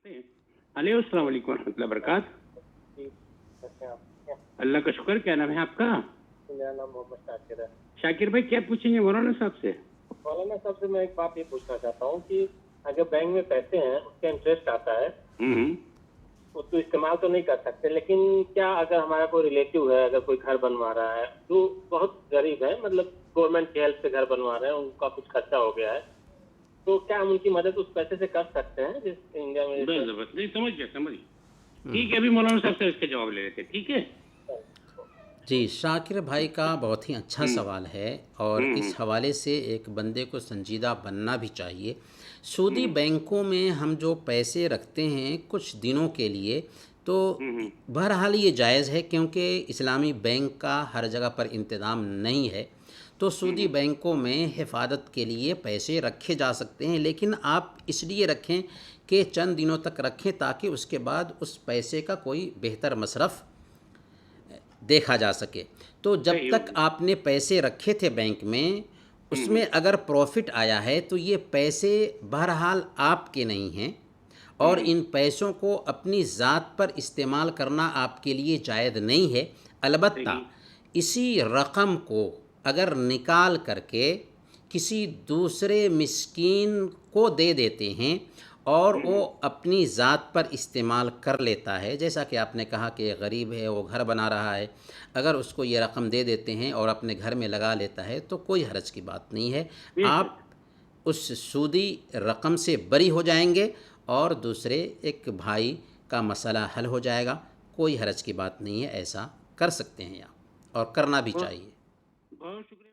Hello, अस्सलाम वालेकुम रहमतुल्लाहि वबरकातुहू। जी, कैसे हैं आप? अल्लाह का शुक्र। क्या नाम है आपका? मेरा नाम मोहम्मद शाकिर है। शाकिर भाई, क्या पूछेंगे मौलाना साहब से? मौलाना साहब से मैं एक बात ये पूछना चाहता हूँ कि अगर बैंक में पैसे हैं, उसका इंटरेस्ट आता है, उसको इस्तेमाल तो नहीं कर सकते, लेकिन क्या अगर हमारा कोई रिलेटिव है, अगर कोई घर बनवा रहा है, जो बहुत गरीब है, मतलब गवर्नमेंट की हेल्प से घर बनवा रहे हैं, उनका कुछ खर्चा हो गया है, तो क्या हम उनकी मदद उस पैसे से कर सकते हैं जिस इंडिया में? बस नहीं, समझ गया। ठीक है, अभी मौलाना साहब से इसके जवाब ले लेते हैं, ठीक है? जी, शाकिर भाई का बहुत ही अच्छा सवाल है और इस हवाले से एक बंदे को संजीदा बनना भी चाहिए। सूदी बैंकों में हम जो पैसे रखते हैं कुछ दिनों के लिए, तो बहरहाल ये जायज़ है क्योंकि इस्लामी बैंक का हर जगह पर इंतज़ाम नहीं है। तो सूदी बैंकों में हिफाजत के लिए पैसे रखे जा सकते हैं, लेकिन आप इसलिए रखें कि चंद दिनों तक रखें ताकि उसके बाद उस पैसे का कोई बेहतर मसरफ़ देखा जा सके। तो जब तक आपने पैसे रखे थे बैंक में, उसमें अगर प्रॉफिट आया है तो ये पैसे बहरहाल आपके नहीं हैं और इन पैसों को अपनी ज़ात पर इस्तेमाल करना आपके लिए जायज़ नहीं है। अलबत्ता इसी रकम को अगर निकाल करके किसी दूसरे मिस्कीन को दे देते हैं और वो अपनी ज़ात पर इस्तेमाल कर लेता है, जैसा कि आपने कहा कि गरीब है, वो घर बना रहा है, अगर उसको ये रकम दे देते हैं और अपने घर में लगा लेता है तो कोई हर्ज की बात नहीं है। आप उस सूदी रकम से बरी हो जाएंगे और दूसरे एक भाई का मसला हल हो जाएगा। कोई हर्ज की बात नहीं है, ऐसा कर सकते हैं आप और करना भी चाहिए। बहुत शुक्रिया।